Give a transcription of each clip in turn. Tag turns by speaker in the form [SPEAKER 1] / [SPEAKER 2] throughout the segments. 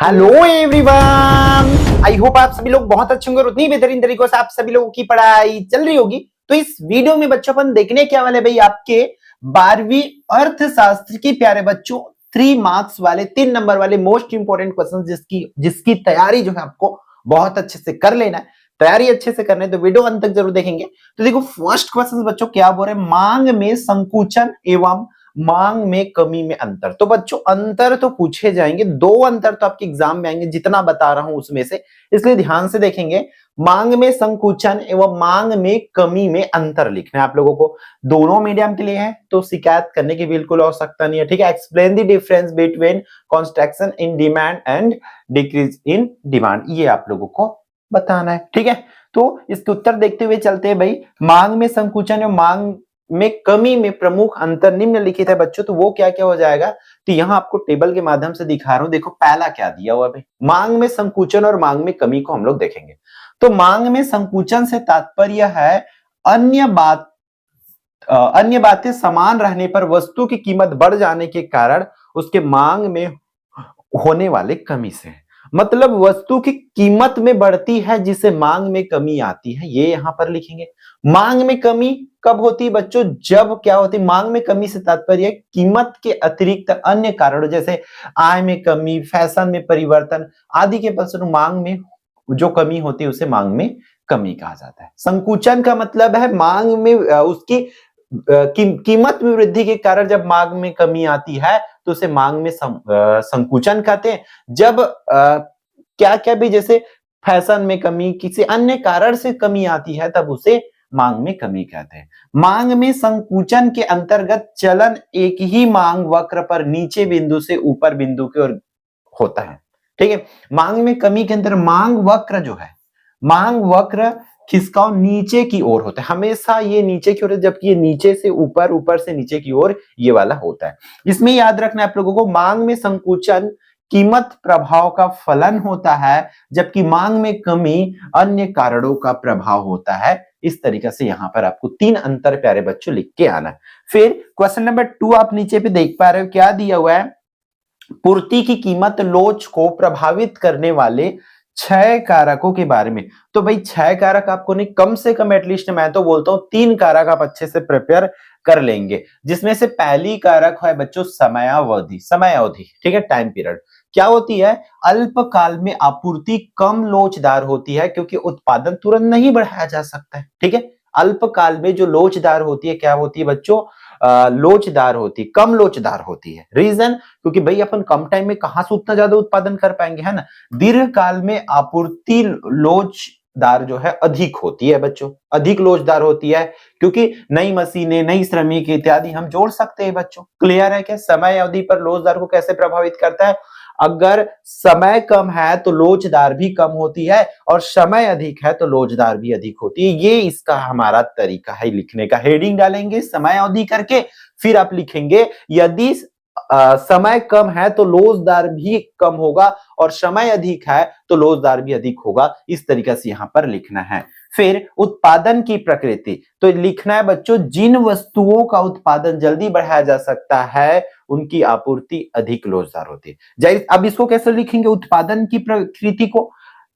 [SPEAKER 1] Hello everyone, I hope आप सभी लोग बहुत अच्छे होंगे और उतनी बेहतरीन तरीकों से आप सभी लोगों की पढ़ाई चल रही होगी। तो इस वीडियो में बच्चों अपन देखने क्या वाले भाई, आपके 12वीं अर्थशास्त्र की प्यारे बच्चों 3 मार्क्स वाले 3 नंबर वाले मोस्ट इंपोर्टेंट क्वेश्चन जिसकी जिसकी तैयारी जो है आपको बहुत अच्छे से कर लेना है। तैयारी अच्छे से करने तो वीडियो अंत तक जरूर देखेंगे। तो देखो फर्स्ट क्वेश्चन बच्चों क्या बोल रहे हैं, मांग में संकुचन एवं मांग में कमी में अंतर। तो बच्चों अंतर तो पूछे जाएंगे, 2 अंतर तो आपके एग्जाम में आएंगे जितना बता रहा हूं उसमें से, इसलिए ध्यान से देखेंगे। मांग में संकुचन एवं मांग में कमी में अंतर लिखना है आप लोगों को। दोनों मीडियम के लिए है तो शिकायत करने की बिल्कुल आवश्यकता नहीं है, ठीक है। Explain the difference between construction in demand and decrease in demand, ये आप लोगों को बताना है, ठीक है। तो इसके उत्तर देखते हुए चलते हैं भाई। मांग में संकुचन और मांग में कमी में प्रमुख अंतर निम्नलिखित है बच्चों। तो वो क्या क्या हो जाएगा, तो यहां आपको टेबल के माध्यम से दिखा रहा हूं। देखो पहला क्या दिया हुआ है, मांग में संकुचन और मांग में कमी को हम लोग देखेंगे। तो मांग में संकुचन से तात्पर्य है अन्य बातें समान रहने पर वस्तु की कीमत बढ़ जाने के कारण उसके मांग में होने वाले कमी से। मतलब वस्तु की कीमत में बढ़ती है जिसे मांग में कमी आती है, ये यहां पर लिखेंगे। मांग में कमी कब होती है बच्चों, जब क्या होती है, मांग में कमी से तात्पर्य कीमत के अतिरिक्त अन्य कारणों जैसे आय में कमी, फैशन में परिवर्तन आदि के फलस्वरूप मांग में जो कमी होती है उसे मांग में कमी कहा जाता है। संकुचन का मतलब है मांग में उसकी कीमत में वृद्धि के कारण जब मांग में कमी आती है तो उसे मांग में संकुचन कहते हैं। जब क्या क्या भी जैसे फैशन में कमी, किसी अन्य कारण से कमी आती है तब उसे मांग में कमी कहते हैं। मांग में संकुचन के अंतर्गत चलन एक ही मांग वक्र पर नीचे बिंदु से ऊपर बिंदु की ओर होता है, ठीक है। मांग में कमी के अंदर मांग वक्र जो है, मांग वक्र खिसकाव नीचे की ओर होता है, हमेशा ये नीचे की ओर, जबकि ये नीचे से ऊपर, ऊपर से नीचे की ओर ये वाला होता है। इसमें याद रखना है आप लोगों को, मांग में संकुचन कीमत प्रभाव का फलन होता है जबकि मांग में कमी अन्य कारणों का प्रभाव होता है। इस तरीके से यहां पर आपको 3 अंतर प्यारे बच्चों लिख के आना है। फिर क्वेश्चन नंबर 2 आप नीचे पे देख पा रहे हो, क्या दिया हुआ है, पूर्ति की कीमत लोच को प्रभावित करने वाले 6 कारकों के बारे में। तो भाई 6 कारक आपको नहीं, कम से कम एटलीस्ट मैं तो बोलता हूं 3 कारक आप अच्छे से प्रिपेयर कर लेंगे, जिसमें से पहली कारक है बच्चों समयावधि। समयावधि, ठीक है, टाइम पीरियड। क्या होती है, अल्पकाल में आपूर्ति कम लोचदार होती है क्योंकि उत्पादन तुरंत नहीं बढ़ाया जा सकता है, ठीक है। अल्पकाल में जो लोचदार होती है, क्या होती है बच्चों, लोचदार होती, कम लोचदार होती है। रीजन, क्योंकि भाई अपन कम टाइम में कहां से उतना ज्यादा उत्पादन कर पाएंगे, है ना। दीर्घ काल में आपूर्ति लोचदार जो है अधिक होती है बच्चों, अधिक लोचदार होती है क्योंकि नई मशीनें, नई श्रमिक इत्यादि हम जोड़ सकते हैं बच्चों। क्लियर है क्या, समय अवधि पर लोचदार को कैसे प्रभावित करता है, अगर समय कम है तो लोचदार भी कम होती है और समय अधिक है तो लोचदार भी अधिक होती है। ये इसका हमारा तरीका है लिखने का। हेडिंग डालेंगे समय अवधि करके, फिर आप लिखेंगे यदि समय कम है तो लोचदार भी कम होगा और समय अधिक है तो लोचदार भी अधिक होगा। इस तरीके से यहां पर लिखना है। फिर उत्पादन की प्रकृति, तो लिखना है बच्चों जिन वस्तुओं का उत्पादन जल्दी बढ़ाया जा सकता है उनकी आपूर्ति अधिक लोचदार होती है। जाहिर, अब इसको कैसे लिखेंगे, उत्पादन की प्रकृति को,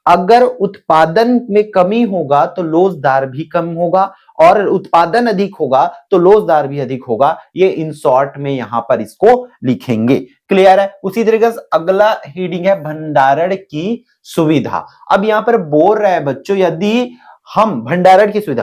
[SPEAKER 1] अगर उत्पादन में कमी होगा तो लोचदार भी कम होगा और उत्पादन अधिक होगा तो लोचदार भी अधिक होगा। ये इन शॉर्ट में यहां पर इसको लिखेंगे। क्लियर है। उसी तरीके से अगला हेडिंग है भंडारण की सुविधा। अब यहां पर बोल रहे हैं बच्चों, यदि हम भंडारण की सुविधा,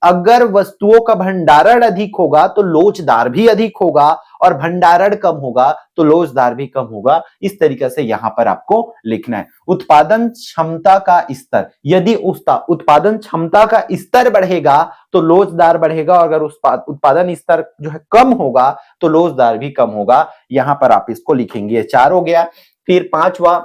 [SPEAKER 1] अगर वस्तुओं का भंडारण अधिक होगा तो लोचदार भी अधिक होगा और भंडारण कम होगा तो लोचदार भी कम होगा। इस तरीके से यहां पर आपको लिखना है। उत्पादन क्षमता का स्तर, यदि उत्पादन क्षमता का स्तर बढ़ेगा तो लोचदार बढ़ेगा और अगर उत्पादन स्तर जो है कम होगा तो लोचदार भी कम होगा। यहां पर आप इसको लिखेंगे। 4 हो गया। फिर 5वां,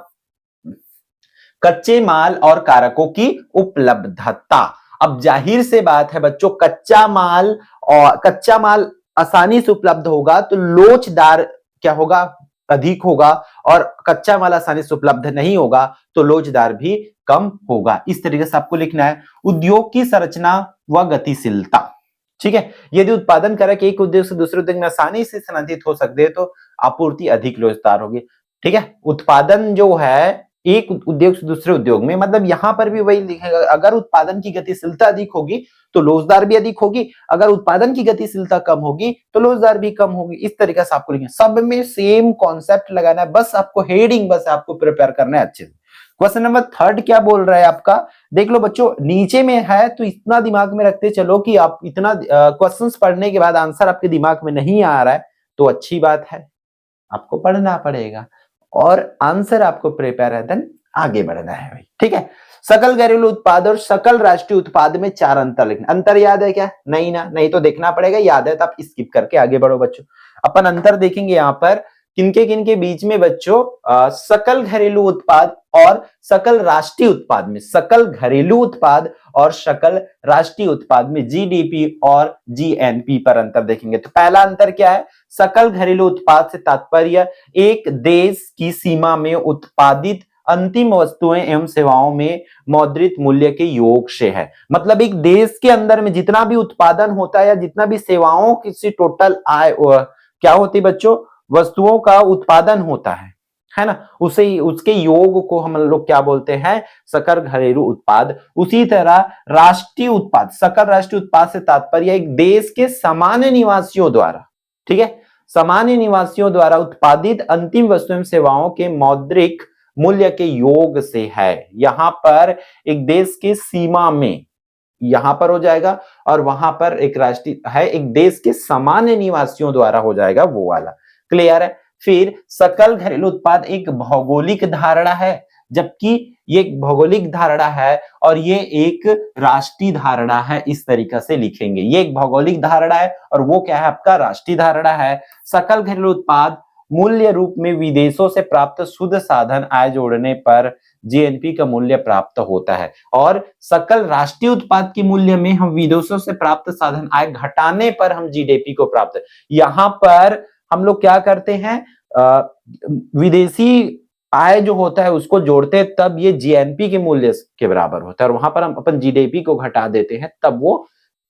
[SPEAKER 1] कच्चे माल और कारकों की उपलब्धता। अब जाहिर से बात है बच्चों, कच्चा माल आसानी से उपलब्ध होगा तो लोचदार क्या होगा, अधिक होगा, और कच्चा माल आसानी से उपलब्ध नहीं होगा तो लोचदार भी कम होगा। इस तरीके से आपको लिखना है। उद्योग की संरचना व गतिशीलता, ठीक है। यदि उत्पादन कारक एक उद्योग से दूसरे उद्योग में आसानी से स्थानांतरित हो सकते हैं तो आपूर्ति अधिक लोचदार होगी। ठीक है। उत्पादन जो है एक उद्योग से दूसरे उद्योग में, मतलब यहां पर भी वही लिखेगा, अगर उत्पादन की गतिशीलता अधिक होगी तो लोचदार भी अधिक होगी, अगर उत्पादन की गतिशीलता कम होगी तो लोचदार भी कम होगी। इस तरीके से आपको लिखना, सब में सेम कॉन्सेप्ट लगाना है, बस आपको हेडिंग बस आपको प्रिपेयर करना है अच्छे से। क्वेश्चन नंबर 3 क्या बोल रहा है आपका, देख लो बच्चों, नीचे में है तो इतना दिमाग में रखते चलो कि आप इतना क्वेश्चंस पढ़ने के बाद आंसर आपके दिमाग में नहीं आ रहा है तो अच्छी बात है, आपको पढ़ना पड़ेगा और आंसर आपको प्रिपेयर है, देन आगे बढ़ना है भाई, ठीक है। सकल घरेलू उत्पाद और सकल राष्ट्रीय उत्पाद में 4 अंतर लिखना। अंतर याद है क्या? नहीं ना, नहीं तो देखना पड़ेगा, याद है तो आप स्किप करके आगे बढ़ो बच्चों। अपन अंतर देखेंगे यहाँ पर किनके बीच में बच्चों, सकल घरेलू उत्पाद और सकल राष्ट्रीय उत्पाद में, सकल घरेलू उत्पाद और सकल राष्ट्रीय उत्पाद में जीडीपी और जीएनपी पर अंतर देखेंगे। तो पहला अंतर क्या है, सकल घरेलू उत्पाद से तात्पर्य एक देश की सीमा में उत्पादित अंतिम वस्तुएं एवं सेवाओं में मौद्रिक मूल्य के योग से है। मतलब एक देश के अंदर में जितना भी उत्पादन होता है या जितना भी सेवाओं की टोटल आय क्या होती बच्चों, वस्तुओं का उत्पादन होता है ना, उसे उसके योग को हम लोग क्या बोलते हैं, सकल घरेलू उत्पाद। उसी तरह राष्ट्रीय उत्पाद, सकल राष्ट्रीय उत्पाद से तात्पर्य एक देश के सामान्य निवासियों द्वारा, ठीक है, सामान्य निवासियों द्वारा उत्पादित अंतिम वस्तु एवं सेवाओं के मौद्रिक मूल्य के योग से है। यहां पर एक देश के सीमा में यहां पर हो जाएगा और वहां पर एक राष्ट्रीय है, एक देश के सामान्य निवासियों द्वारा हो जाएगा वो वाला, क्लियर है। फिर सकल घरेलू उत्पाद एक भौगोलिक धारणा है, जबकि ये एक भौगोलिक धारणा है और ये एक राष्ट्रीय धारणा है, इस तरीके से लिखेंगे। ये एक भौगोलिक धारणा है और वो क्या है आपका राष्ट्रीय धारणा है। सकल घरेलू उत्पाद मूल्य रूप में विदेशों से प्राप्त शुद्ध साधन आय जोड़ने पर जीएनपी का मूल्य प्राप्त होता है, और सकल राष्ट्रीय उत्पाद के मूल्य में हम विदेशों से प्राप्त साधन आय घटाने पर हम जीडीपी को प्राप्त, यहां पर हम लोग क्या करते हैं, विदेशी आय जो होता है उसको जोड़ते हैं तब ये जीएनपी के मूल्य के बराबर होता है, और वहां पर हम अपन जीडीपी को घटा देते हैं तब वो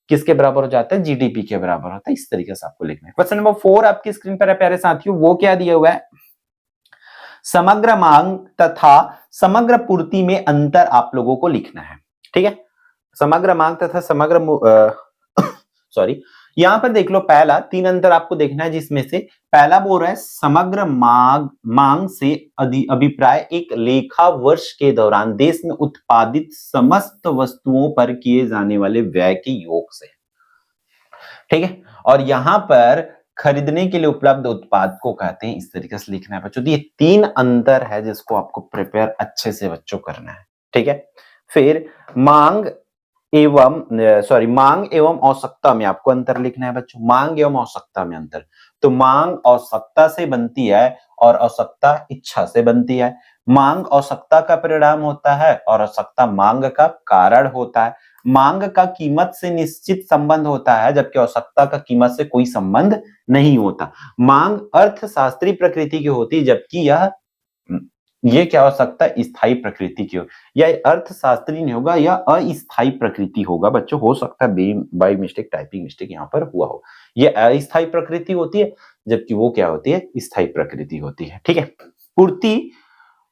[SPEAKER 1] किसके बराबर हो जाता है, जीडीपी के बराबर होता है। इस तरीके से आपको लिखना है। क्वेश्चन नंबर 4 आपकी स्क्रीन पर है प्यारे साथियों, वो क्या दिया हुआ है, समग्र मांग तथा समग्र पूर्ति में अंतर आप लोगों को लिखना है, ठीक है। समग्र मांग तथा समग्र सॉरी, यहां पर देख लो पहला 3 अंतर आपको देखना है, जिसमें से पहला बोल रहा है समग्र मांग से अभिप्राय एक लेखा वर्ष के दौरान देश में उत्पादित समस्त वस्तुओं पर किए जाने वाले व्यय के योग से, ठीक है। और यहां पर खरीदने के लिए उपलब्ध उत्पाद को कहते हैं, इस तरीके से लिखना है बच्चों। तो ये 3 अंतर है जिसको आपको प्रिपेयर अच्छे से बच्चों करना है, ठीक है। फिर मांग एवं आवश्यकता में आपको अंतर लिखना है बच्चों, मांग एवं आवश्यकता में अंतर। तो मांग आवश्यकता से बनती है और आवश्यकता इच्छा से बनती है। मांग आवश्यकता का परिणाम होता है और आवश्यकता मांग का कारण होता है। मांग का कीमत से निश्चित संबंध होता है, जबकि आवश्यकता का कीमत से कोई संबंध नहीं होता। मांग अर्थशास्त्री प्रकृति की होती है, जबकि ये क्या हो सकता है, स्थायी प्रकृति की हो। यह अर्थशास्त्री नहीं होगा, यह अस्थायी प्रकृति होगा बच्चों, हो सकता है बाय मिस्टेक टाइपिंग मिस्टेक यहाँ पर हुआ हो। ये अस्थायी प्रकृति होती है, जबकि वो क्या होती है, स्थायी प्रकृति होती है, ठीक है। पूर्ति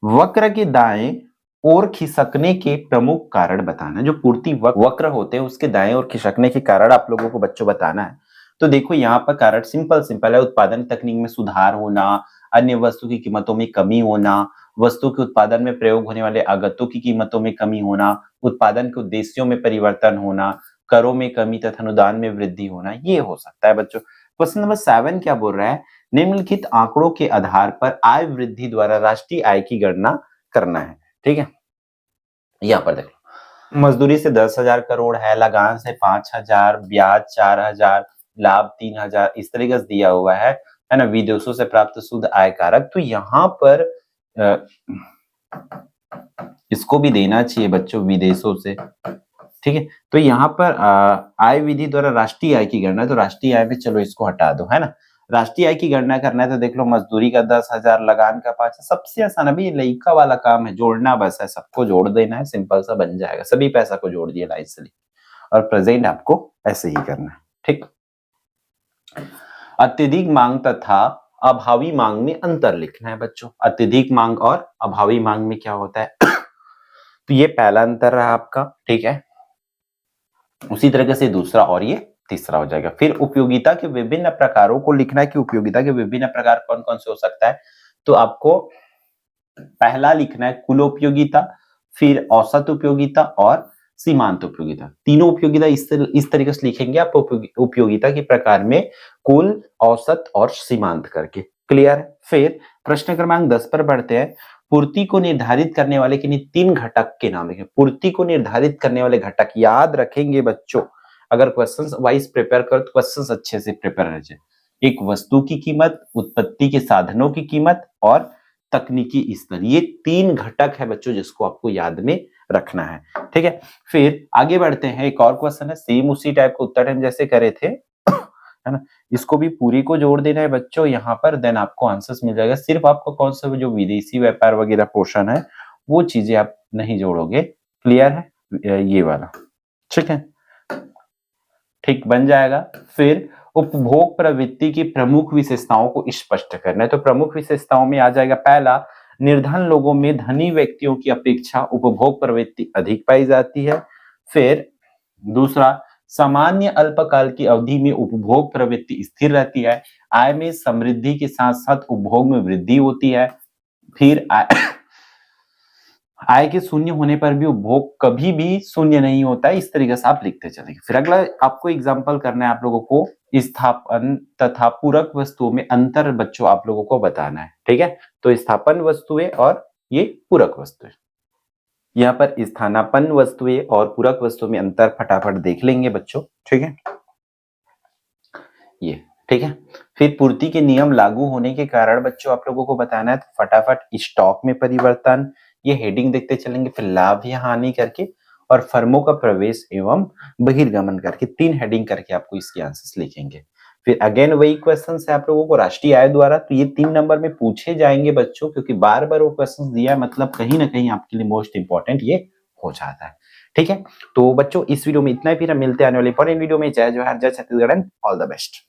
[SPEAKER 1] वक्र के दाएं और खिसकने के प्रमुख कारण बताना। जो पूर्ति वक्र होते हैं उसके दाएं और खिसकने के कारण आप लोगों को बच्चों बताना है। तो देखो यहाँ पर कारण सिंपल है, उत्पादन तकनीक में सुधार होना, अन्य वस्तु की कीमतों में कमी होना, वस्तु के उत्पादन में प्रयोग होने वाले आगतों की कीमतों में कमी होना, उत्पादन के उद्देश्यों में परिवर्तन होना, करों में कमी तथा अनुदान में वृद्धि होना, ये हो सकता है बच्चों। क्वेश्चन नंबर 7 क्या बोल रहा है, निम्नलिखित आंकड़ों के आधार पर आय वृद्धि द्वारा राष्ट्रीय आय की गणना करना है, ठीक है। यहाँ पर देखो, मजदूरी से 10,000 करोड़ है, लगान से 5,000, ब्याज 4,000, लाभ 3,000, इस तरीके से दिया हुआ है ना। विदेशों से प्राप्त शुद्ध आय कारक, तो यहाँ पर इसको भी देना चाहिए बच्चों, विदेशों से, ठीक है। तो यहाँ पर आय विधि द्वारा राष्ट्रीय आय की गणना, तो राष्ट्रीय आय में चलो इसको हटा दो, है ना। राष्ट्रीय आय की गणना करना है तो देख लो, मजदूरी का 10,000, लगान का 5, सबसे आसान अभी लइका वाला काम है, जोड़ना बस है, सबको जोड़ देना है, सिंपल सा बन जाएगा। सभी पैसा को जोड़ दिया नाइसली, और प्रेजेंट आपको ऐसे ही करना है, ठीक। अत्यधिक मांग तथा अभावी मांग में अंतर लिखना है बच्चों। अत्यधिक मांग और अभावी मांग में क्या होता है तो ये पहला अंतर रहा आपका, ठीक है। उसी तरीके से दूसरा और ये तीसरा हो जाएगा। फिर उपयोगिता के विभिन्न प्रकारों को लिखना है कि उपयोगिता के विभिन्न प्रकार कौन कौन से हो सकता है। तो आपको पहला लिखना है कुल उपयोगिता, फिर औसत उपयोगिता और सीमांत उपयोगिता। तीनों उपयोगिता इस तरीके से लिखेंगे आप उपयोगिता के प्रकार में, कुल, औसत और सीमांत करके। क्लियर है। फिर प्रश्न क्रमांक 10 पर बढ़ते हैं। पूर्ति को निर्धारित करने वाले किन्हीं 3 घटक के नाम लिखें। पूर्ति को निर्धारित करने वाले घटक याद रखेंगे बच्चों, अगर क्वेश्चंस वाइज प्रिपेयर करो तो क्वेश्चंस अच्छे से प्रिपेयर रह जाए। एक वस्तु की कीमत, उत्पत्ति के साधनों की कीमत और तकनीकी स्तर, ये 3 घटक है बच्चों जिसको आपको याद में रखना है, ठीक है। फिर आगे बढ़ते हैं, एक और क्वेश्चन है, सेम उसी टाइप का उत्तर हम जैसे करे थे है ना, इसको भी पूरी को जोड़ देना है बच्चों यहाँ पर, देन आपको आंसर्स मिल जाएगा। सिर्फ आपको कौन सा जो विदेशी व्यापार वगैरह पोर्शन है वो चीजें आप नहीं जोड़ोगे। क्लियर है ये वाला, ठीक है, ठीक बन जाएगा। फिर उपभोग प्रवृत्ति की प्रमुख विशेषताओं को स्पष्ट करना है। तो प्रमुख विशेषताओं में आ जाएगा पहला, निर्धन लोगों में धनी व्यक्तियों की अपेक्षा उपभोग प्रवृत्ति अधिक पाई जाती है। फिर दूसरा, सामान्य अल्पकाल की अवधि में उपभोग प्रवृत्ति स्थिर रहती है। आय में समृद्धि के साथ साथ उपभोग में वृद्धि होती है। फिर आय के शून्य होने पर भी उपभोग कभी भी शून्य नहीं होता है। इस तरीके से आप लिखते चलेंगे। फिर अगला आपको एग्जांपल करना है आप लोगों को, स्थापन तथा पूरक वस्तुओं में अंतर बच्चों आप लोगों को बताना है, ठीक है। तो स्थापन वस्तुएं और ये पूरक वस्तुएं, यहाँ पर स्थानापन्न वस्तुएं और पूरक वस्तुओं में अंतर फटाफट देख लेंगे बच्चों, ठीक है ये, ठीक है। फिर पूर्ति के नियम लागू होने के कारण बच्चों आप लोगों को बताना है, तो फटाफट स्टॉक में परिवर्तन, ये हेडिंग देखते चलेंगे। फिर लाभ या हानि करके, और फर्मों का प्रवेश एवं बहिर्गमन करके 3 हेडिंग करके आपको इसके आंसर्स लिखेंगे। फिर अगेन वही क्वेश्चन है आप लोगों को राष्ट्रीय आय द्वारा, तो ये 3 नंबर में पूछे जाएंगे बच्चों, क्योंकि बार बार वो क्वेश्चन दिया है, मतलब कहीं ना कहीं आपके लिए मोस्ट इंपॉर्टेंट ये हो जाता है, ठीक है। तो बच्चों इस वीडियो में इतना ही, फिर हम मिलते हैं आने वाले इंपॉर्टेंट वीडियो में। जय जवाहर, जय Chhattisgarh and all the best.